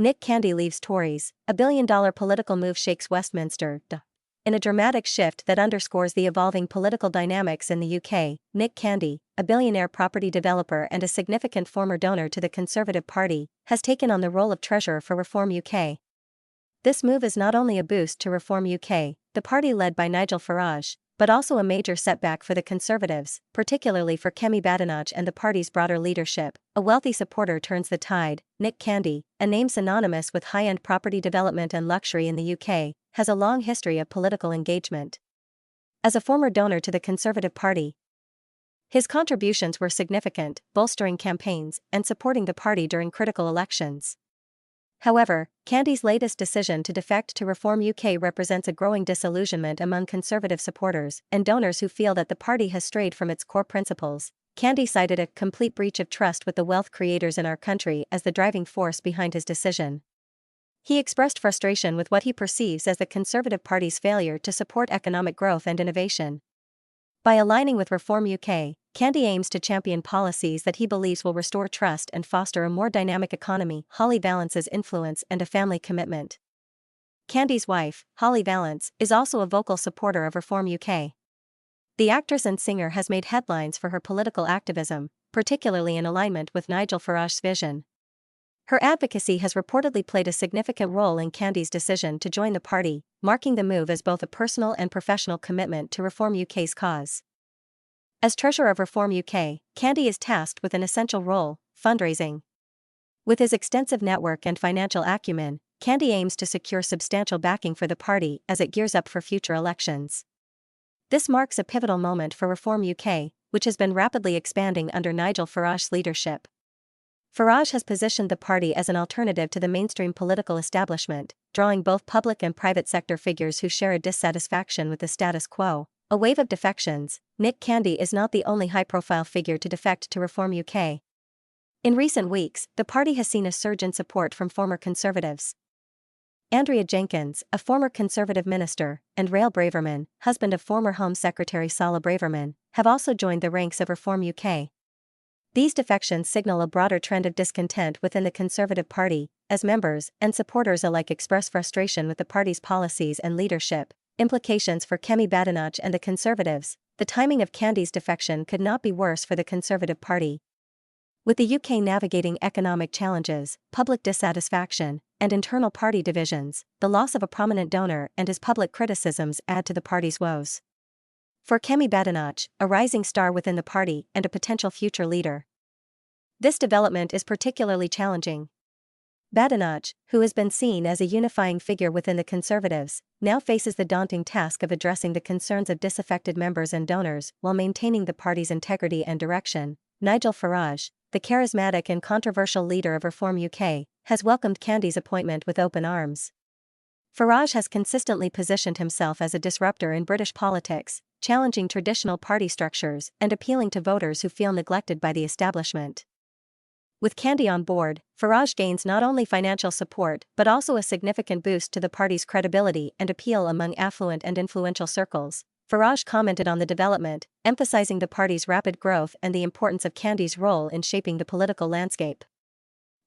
Nick Candy leaves Tories, a billion-dollar political move shakes Westminster. In a dramatic shift that underscores the evolving political dynamics in the UK, Nick Candy, a billionaire property developer and a significant former donor to the Conservative Party, has taken on the role of Treasurer for Reform UK. This move is not only a boost to Reform UK, the party led by Nigel Farage, but also a major setback for the Conservatives, particularly for Kemi Badenoch and the party's broader leadership. A wealthy supporter turns the tide. Nick Candy, a name synonymous with high-end property development and luxury in the UK, has a long history of political engagement. As a former donor to the Conservative Party, his contributions were significant, bolstering campaigns and supporting the party during critical elections. However, Candy's latest decision to defect to Reform UK represents a growing disillusionment among Conservative supporters and donors who feel that the party has strayed from its core principles. Candy cited a complete breach of trust with the wealth creators in our country as the driving force behind his decision. He expressed frustration with what he perceives as the Conservative Party's failure to support economic growth and innovation. By aligning with Reform UK, Candy aims to champion policies that he believes will restore trust and foster a more dynamic economy. Holly Valance's influence and a family commitment. Candy's wife, Holly Valance, is also a vocal supporter of Reform UK. The actress and singer has made headlines for her political activism, particularly in alignment with Nigel Farage's vision. Her advocacy has reportedly played a significant role in Candy's decision to join the party, marking the move as both a personal and professional commitment to Reform UK's cause. As Treasurer of Reform UK, Candy is tasked with an essential role: fundraising. With his extensive network and financial acumen, Candy aims to secure substantial backing for the party as it gears up for future elections. This marks a pivotal moment for Reform UK, which has been rapidly expanding under Nigel Farage's leadership. Farage has positioned the party as an alternative to the mainstream political establishment, drawing both public and private sector figures who share a dissatisfaction with the status quo. A wave of defections. Nick Candy is not the only high-profile figure to defect to Reform UK. In recent weeks, the party has seen a surge in support from former Conservatives. Andrea Jenkins, a former Conservative minister, and Rael Braverman, husband of former Home Secretary Sala Braverman, have also joined the ranks of Reform UK. These defections signal a broader trend of discontent within the Conservative Party, as members and supporters alike express frustration with the party's policies and leadership. Implications for Kemi Badenoch and the Conservatives. The timing of Candy's defection could not be worse for the Conservative Party. With the UK navigating economic challenges, public dissatisfaction, and internal party divisions, the loss of a prominent donor and his public criticisms add to the party's woes. For Kemi Badenoch, a rising star within the party and a potential future leader, this development is particularly challenging. Badenoch, who has been seen as a unifying figure within the Conservatives, now faces the daunting task of addressing the concerns of disaffected members and donors while maintaining the party's integrity and direction. Nigel Farage, the charismatic and controversial leader of Reform UK, has welcomed Candy's appointment with open arms. Farage has consistently positioned himself as a disruptor in British politics, challenging traditional party structures and appealing to voters who feel neglected by the establishment. With Candy on board, Farage gains not only financial support but also a significant boost to the party's credibility and appeal among affluent and influential circles. Farage commented on the development, emphasizing the party's rapid growth and the importance of Candy's role in shaping the political landscape.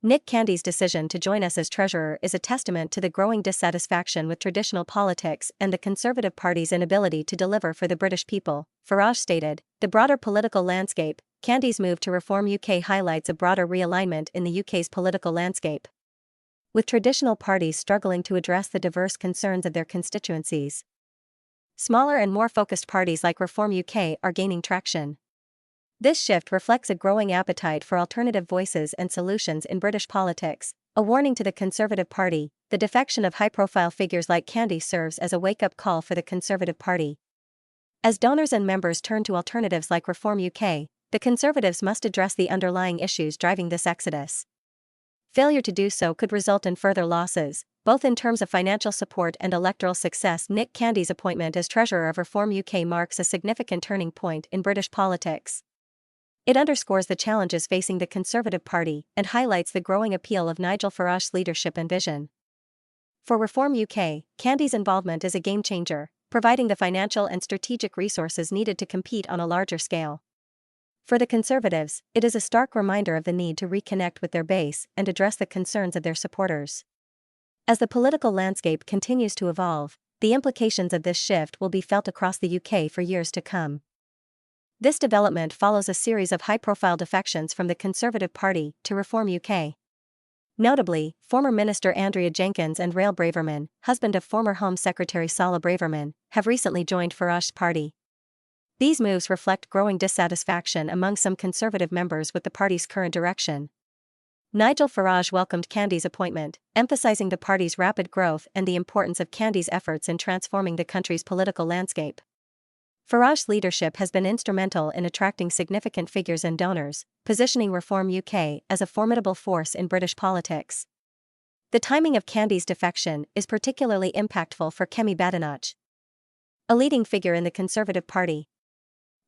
Nick Candy's decision to join us as Treasurer is a testament to the growing dissatisfaction with traditional politics and the Conservative Party's inability to deliver for the British people, Farage stated. The broader political landscape. Candy's move to Reform UK highlights a broader realignment in the UK's political landscape. With traditional parties struggling to address the diverse concerns of their constituencies, smaller and more focused parties like Reform UK are gaining traction. This shift reflects a growing appetite for alternative voices and solutions in British politics. A warning to the Conservative Party. The defection of high-profile figures like Candy serves as a wake-up call for the Conservative Party. As donors and members turn to alternatives like Reform UK, the Conservatives must address the underlying issues driving this exodus. Failure to do so could result in further losses, both in terms of financial support and electoral success. Nick Candy's appointment as Treasurer of Reform UK marks a significant turning point in British politics. It underscores the challenges facing the Conservative Party and highlights the growing appeal of Nigel Farage's leadership and vision. For Reform UK, Candy's involvement is a game-changer, providing the financial and strategic resources needed to compete on a larger scale. For the Conservatives, it is a stark reminder of the need to reconnect with their base and address the concerns of their supporters. As the political landscape continues to evolve, the implications of this shift will be felt across the UK for years to come. This development follows a series of high-profile defections from the Conservative Party to Reform UK. Notably, former Minister Andrea Jenkins and Rael Braverman, husband of former Home Secretary Sala Braverman, have recently joined Farage's party. These moves reflect growing dissatisfaction among some Conservative members with the party's current direction. Nigel Farage welcomed Candy's appointment, emphasizing the party's rapid growth and the importance of Candy's efforts in transforming the country's political landscape. Farage's leadership has been instrumental in attracting significant figures and donors, positioning Reform UK as a formidable force in British politics. The timing of Candy's defection is particularly impactful for Kemi Badenoch, a leading figure in the Conservative Party.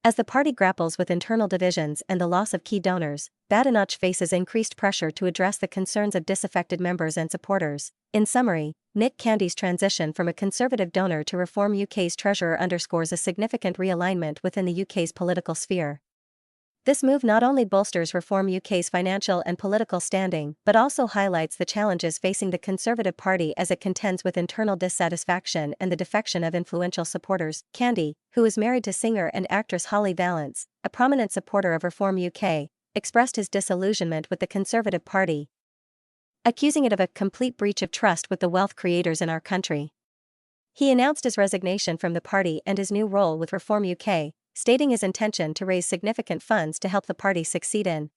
As the party grapples with internal divisions and the loss of key donors, Badenoch faces increased pressure to address the concerns of disaffected members and supporters. In summary, Nick Candy's transition from a Conservative donor to Reform UK's treasurer underscores a significant realignment within the UK's political sphere. This move not only bolsters Reform UK's financial and political standing but also highlights the challenges facing the Conservative Party as it contends with internal dissatisfaction and the defection of influential supporters. Candy, who is married to singer and actress Holly Valance, a prominent supporter of Reform UK, expressed his disillusionment with the Conservative Party, accusing it of a complete breach of trust with the wealth creators in our country. He announced his resignation from the party and his new role with Reform UK, stating his intention to raise significant funds to help the party succeed in